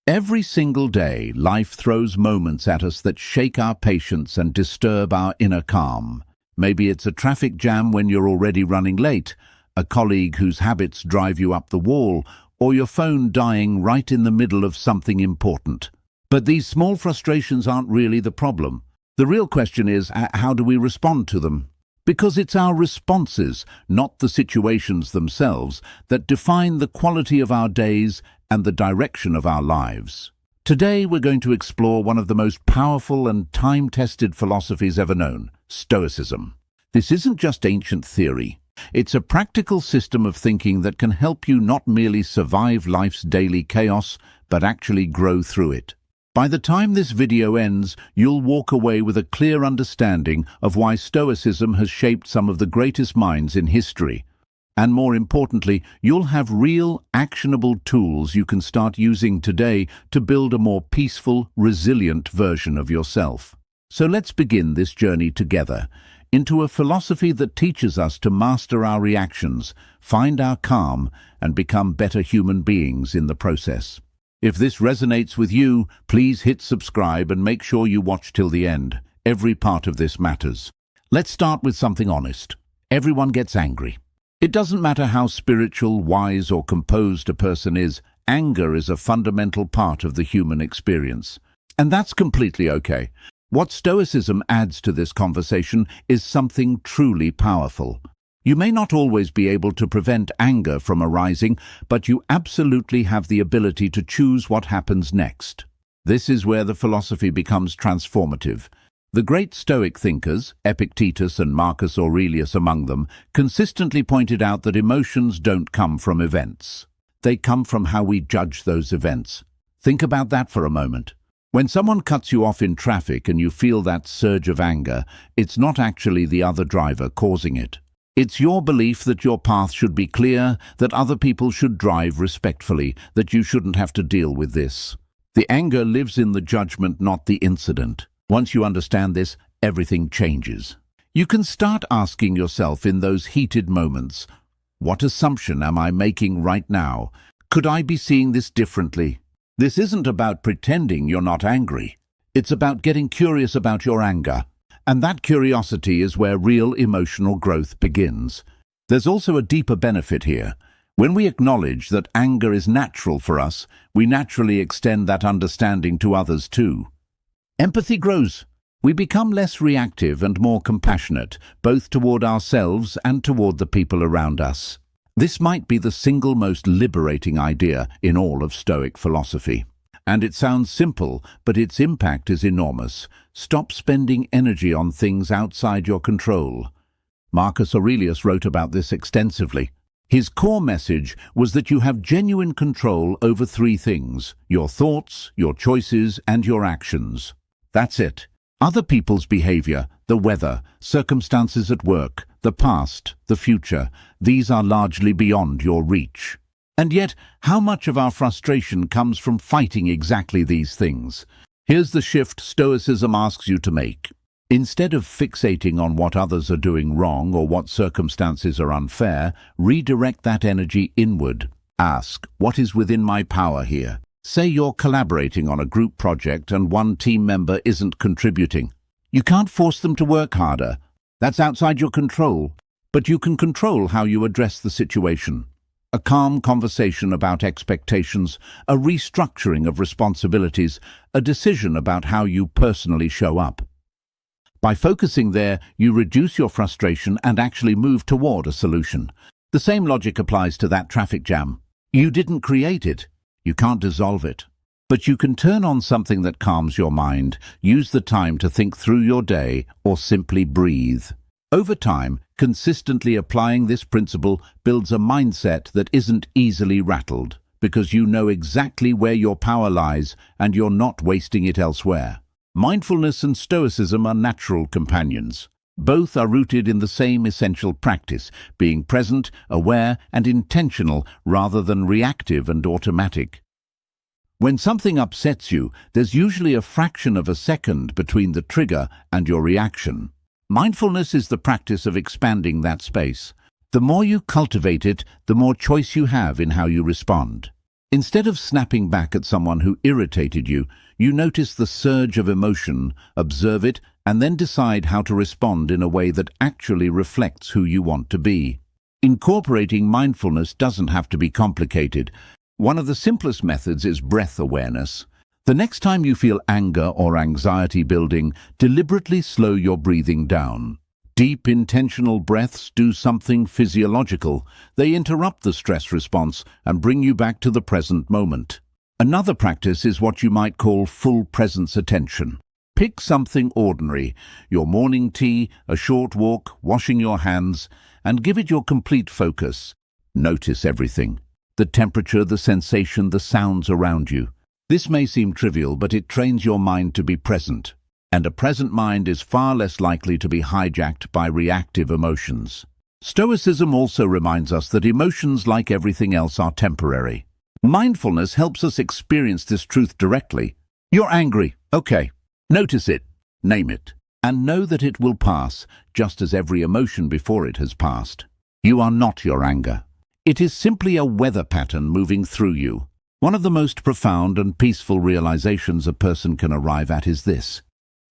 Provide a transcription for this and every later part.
Every single day, life throws moments at us that shake our patience and disturb our inner calm. Maybe it's a traffic jam when you're already running late, a colleague whose habits drive you up the wall, or your phone dying right in the middle of something important. But these small frustrations aren't really the problem. The real question is, how do we respond to them? Because it's our responses, not the situations themselves, that define the quality of our days and the direction of our lives. Today we're going to explore one of the most powerful and time-tested philosophies ever known, Stoicism. This isn't just ancient theory. It's a practical system of thinking that can help you not merely survive life's daily chaos, but actually grow through it. By the time this video ends, you'll walk away with a clear understanding of why Stoicism has shaped some of the greatest minds in history. And more importantly, you'll have real, actionable tools you can start using today to build a more peaceful, resilient version of yourself. So let's begin this journey together into a philosophy that teaches us to master our reactions, find our calm, and become better human beings in the process. If this resonates with you, please hit subscribe and make sure you watch till the end. Every part of this matters. Let's start with something honest. Everyone gets angry. It doesn't matter how spiritual, wise, or composed a person is, anger is a fundamental part of the human experience. And that's completely okay. What Stoicism adds to this conversation is something truly powerful. You may not always be able to prevent anger from arising, but you absolutely have the ability to choose what happens next. This is where the philosophy becomes transformative. The great Stoic thinkers, Epictetus and Marcus Aurelius among them, consistently pointed out that emotions don't come from events. They come from how we judge those events. Think about that for a moment. When someone cuts you off in traffic and you feel that surge of anger, it's not actually the other driver causing it. It's your belief that your path should be clear, that other people should drive respectfully, that you shouldn't have to deal with this. The anger lives in the judgment, not the incident. Once you understand this, everything changes. You can start asking yourself in those heated moments, what assumption am I making right now? Could I be seeing this differently? This isn't about pretending you're not angry. It's about getting curious about your anger. And that curiosity is where real emotional growth begins. There's also a deeper benefit here. When we acknowledge that anger is natural for us, we naturally extend that understanding to others too. Empathy grows. We become less reactive and more compassionate, both toward ourselves and toward the people around us. This might be the single most liberating idea in all of Stoic philosophy. And it sounds simple, but its impact is enormous. Stop spending energy on things outside your control. Marcus Aurelius wrote about this extensively. His core message was that you have genuine control over three things: your thoughts, your choices, and your actions. That's it. Other people's behavior, the weather, circumstances at work, the past, the future, these are largely beyond your reach. And yet, how much of our frustration comes from fighting exactly these things? Here's the shift Stoicism asks you to make. Instead of fixating on what others are doing wrong or what circumstances are unfair, redirect that energy inward. Ask, what is within my power here? Say you're collaborating on a group project and one team member isn't contributing. You can't force them to work harder. That's outside your control. But you can control how you address the situation. A calm conversation about expectations, a restructuring of responsibilities, a decision about how you personally show up. By focusing there, you reduce your frustration and actually move toward a solution. The same logic applies to that traffic jam. You didn't create it. You can't dissolve it. But you can turn on something that calms your mind, use the time to think through your day, or simply breathe. Over time, consistently applying this principle builds a mindset that isn't easily rattled, because you know exactly where your power lies and you're not wasting it elsewhere. Mindfulness and Stoicism are natural companions. Both are rooted in the same essential practice, being present, aware, and intentional rather than reactive and automatic. When something upsets you, there's usually a fraction of a second between the trigger and your reaction. Mindfulness is the practice of expanding that space. The more you cultivate it, the more choice you have in how you respond. Instead of snapping back at someone who irritated you, you notice the surge of emotion, observe it, and then decide how to respond in a way that actually reflects who you want to be. Incorporating mindfulness doesn't have to be complicated. One of the simplest methods is breath awareness. The next time you feel anger or anxiety building, deliberately slow your breathing down. Deep, intentional breaths do something physiological. They interrupt the stress response and bring you back to the present moment. Another practice is what you might call full presence attention. Pick something ordinary, your morning tea, a short walk, washing your hands, and give it your complete focus. Notice everything. The temperature, the sensation, the sounds around you. This may seem trivial, but it trains your mind to be present. And a present mind is far less likely to be hijacked by reactive emotions. Stoicism also reminds us that emotions, like everything else, are temporary. Mindfulness helps us experience this truth directly. You're angry. Okay. Notice it. Name it. And know that it will pass, just as every emotion before it has passed. You are not your anger. It is simply a weather pattern moving through you. One of the most profound and peaceful realizations a person can arrive at is this: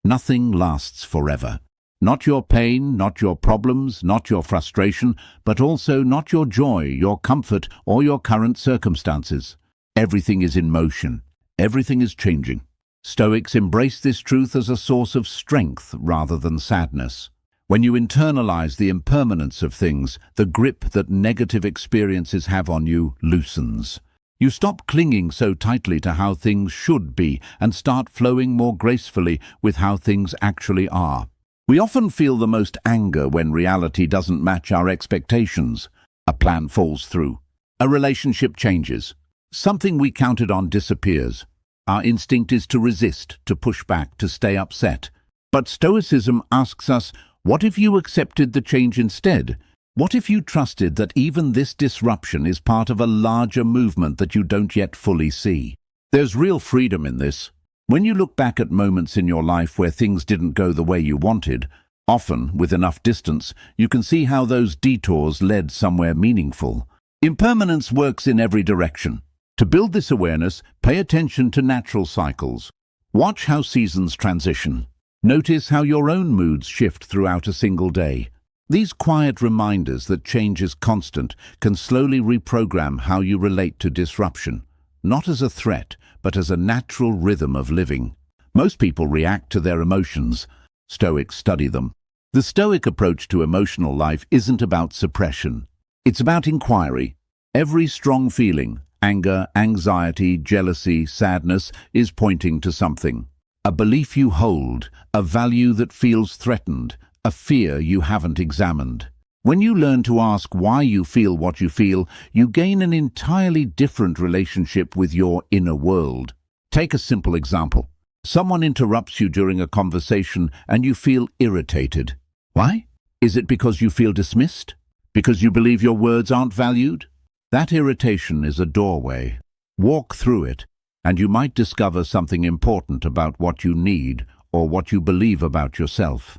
nothing lasts forever. Not your pain, not your problems, not your frustration, but also not your joy, your comfort, or your current circumstances. Everything is in motion. Everything is changing. Stoics embrace this truth as a source of strength rather than sadness. When you internalize the impermanence of things, the grip that negative experiences have on you loosens. You stop clinging so tightly to how things should be and start flowing more gracefully with how things actually are. We often feel the most anger when reality doesn't match our expectations. A plan falls through. A relationship changes. Something we counted on disappears. Our instinct is to resist, to push back, to stay upset. But Stoicism asks us, what if you accepted the change instead? What if you trusted that even this disruption is part of a larger movement that you don't yet fully see? There's real freedom in this. When you look back at moments in your life where things didn't go the way you wanted, often with enough distance, you can see how those detours led somewhere meaningful. Impermanence works in every direction. To build this awareness, pay attention to natural cycles. Watch how seasons transition. Notice how your own moods shift throughout a single day. These quiet reminders that change is constant can slowly reprogram how you relate to disruption, not as a threat, but as a natural rhythm of living. Most people react to their emotions. Stoics study them. The Stoic approach to emotional life isn't about suppression. It's about inquiry. Every strong feeling, anger, anxiety, jealousy, sadness, is pointing to something. A belief you hold, a value that feels threatened, a fear you haven't examined. When you learn to ask why you feel what you feel, you gain an entirely different relationship with your inner world. Take a simple example. Someone interrupts you during a conversation and you feel irritated. Why? Is it because you feel dismissed? Because you believe your words aren't valued? That irritation is a doorway. Walk through it, and you might discover something important about what you need or what you believe about yourself.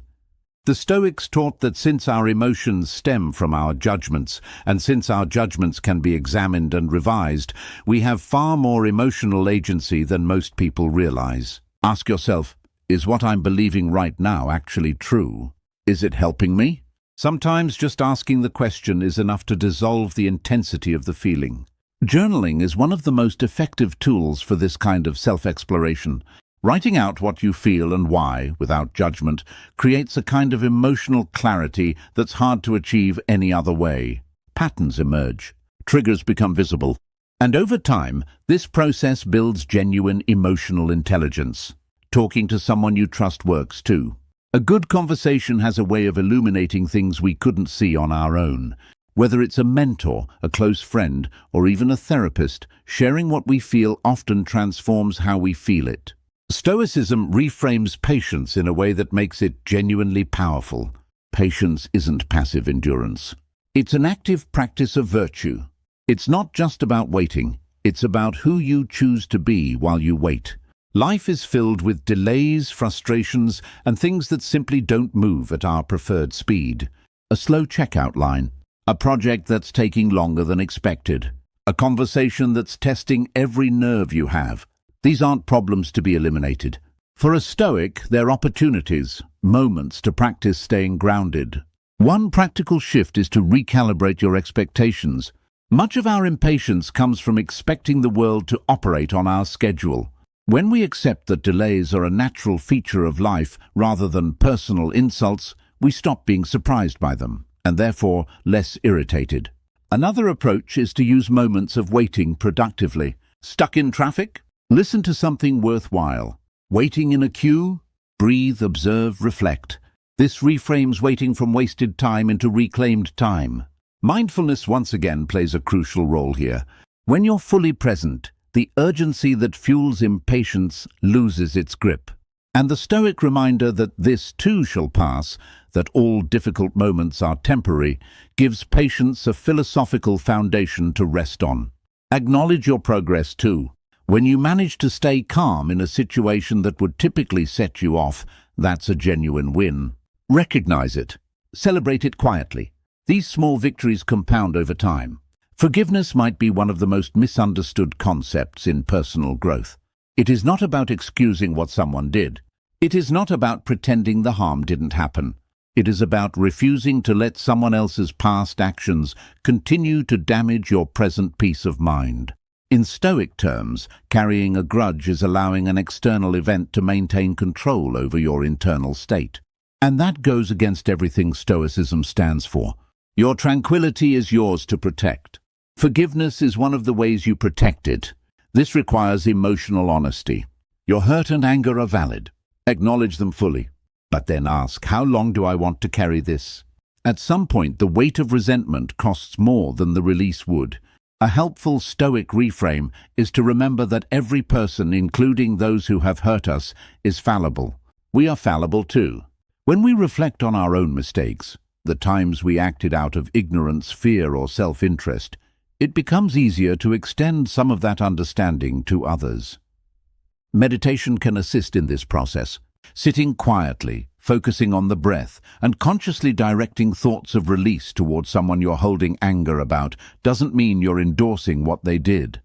The Stoics taught that since our emotions stem from our judgments, and since our judgments can be examined and revised, we have far more emotional agency than most people realize. Ask yourself, is what I'm believing right now actually true? Is it helping me? Sometimes just asking the question is enough to dissolve the intensity of the feeling. Journaling is one of the most effective tools for this kind of self-exploration. Writing out what you feel and why, without judgment, creates a kind of emotional clarity that's hard to achieve any other way. Patterns emerge. Triggers become visible. And over time, this process builds genuine emotional intelligence. Talking to someone you trust works too. A good conversation has a way of illuminating things we couldn't see on our own. Whether it's a mentor, a close friend, or even a therapist, sharing what we feel often transforms how we feel it. Stoicism reframes patience in a way that makes it genuinely powerful. Patience isn't passive endurance. It's an active practice of virtue. It's not just about waiting. It's about who you choose to be while you wait. Life is filled with delays, frustrations, and things that simply don't move at our preferred speed. A slow checkout line. A project that's taking longer than expected. a conversation that's testing every nerve you have. These aren't problems to be eliminated. For a Stoic, they're opportunities, moments to practice staying grounded. One practical shift is to recalibrate your expectations. Much of our impatience comes from expecting the world to operate on our schedule. When we accept that delays are a natural feature of life rather than personal insults, we stop being surprised by them, and therefore less irritated. Another approach is to use moments of waiting productively. Stuck in traffic? Listen to something worthwhile. Waiting in a queue? Breathe, observe, reflect. This reframes waiting from wasted time into reclaimed time. Mindfulness once again plays a crucial role here. When you're fully present, the urgency that fuels impatience loses its grip. And the Stoic reminder that this too shall pass, that all difficult moments are temporary, gives patience a philosophical foundation to rest on. Acknowledge your progress too. When you manage to stay calm in a situation that would typically set you off, that's a genuine win. Recognize it. Celebrate it quietly. These small victories compound over time. Forgiveness might be one of the most misunderstood concepts in personal growth. It is not about excusing what someone did. It is not about pretending the harm didn't happen. It is about refusing to let someone else's past actions continue to damage your present peace of mind. In Stoic terms, carrying a grudge is allowing an external event to maintain control over your internal state. And that goes against everything Stoicism stands for. Your tranquility is yours to protect. Forgiveness is one of the ways you protect it. This requires emotional honesty. Your hurt and anger are valid. Acknowledge them fully. But then ask, how long do I want to carry this? At some point, the weight of resentment costs more than the release would. A helpful Stoic reframe is to remember that every person, including those who have hurt us, is fallible. We are fallible too. When we reflect on our own mistakes, the times we acted out of ignorance, fear, or self-interest, it becomes easier to extend some of that understanding to others. Meditation can assist in this process. Sitting quietly, focusing on the breath, and consciously directing thoughts of release towards someone you're holding anger about doesn't mean you're endorsing what they did.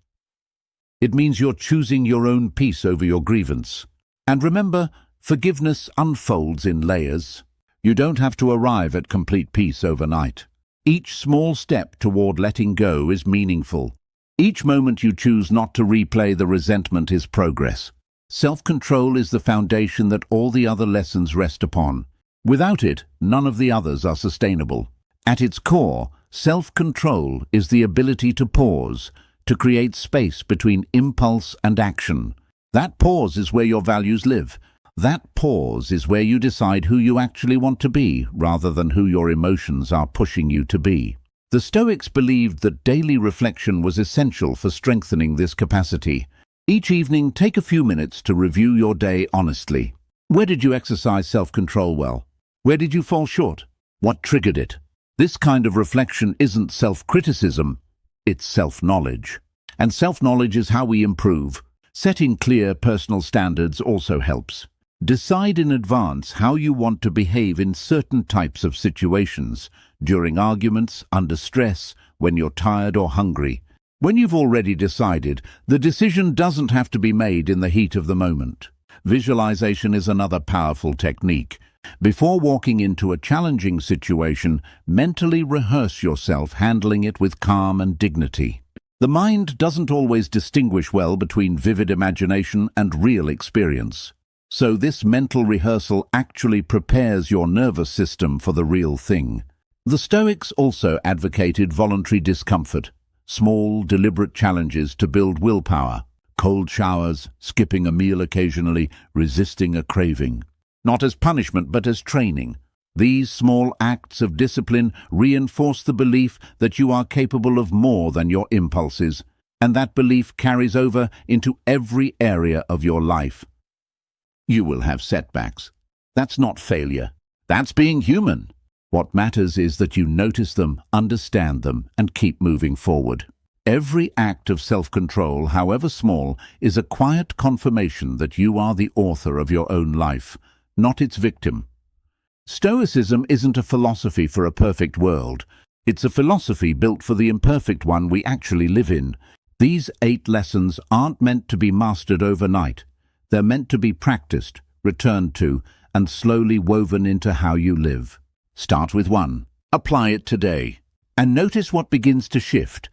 It means you're choosing your own peace over your grievance. And remember, forgiveness unfolds in layers. You don't have to arrive at complete peace overnight. Each small step toward letting go is meaningful. Each moment you choose not to replay the resentment is progress. Self-control is the foundation that all the other lessons rest upon. Without it, none of the others are sustainable. At its core, self-control is the ability to pause, to create space between impulse and action. That pause is where your values live. That pause is where you decide who you actually want to be, rather than who your emotions are pushing you to be. The Stoics believed that daily reflection was essential for strengthening this capacity. Each evening, take a few minutes to review your day honestly. Where did you exercise self-control well? Where did you fall short? What triggered it? This kind of reflection isn't self-criticism, it's self-knowledge. And self-knowledge is how we improve. Setting clear personal standards also helps. Decide in advance how you want to behave in certain types of situations, during arguments, under stress, when you're tired or hungry. When you've already decided, the decision doesn't have to be made in the heat of the moment. Visualization is another powerful technique. Before walking into a challenging situation, mentally rehearse yourself handling it with calm and dignity. The mind doesn't always distinguish well between vivid imagination and real experience. So this mental rehearsal actually prepares your nervous system for the real thing. The Stoics also advocated voluntary discomfort, small, deliberate challenges to build willpower, cold showers, skipping a meal occasionally, resisting a craving. Not as punishment, but as training. These small acts of discipline reinforce the belief that you are capable of more than your impulses, and that belief carries over into every area of your life. You will have setbacks. That's not failure. That's being human. What matters is that you notice them, understand them, and keep moving forward. Every act of self-control, however small, is a quiet confirmation that you are the author of your own life, not its victim. Stoicism isn't a philosophy for a perfect world. It's a philosophy built for the imperfect one we actually live in. These 8 lessons aren't meant to be mastered overnight. They're meant to be practiced, returned to, and slowly woven into how you live. Start with 1. Apply it today. And notice what begins to shift.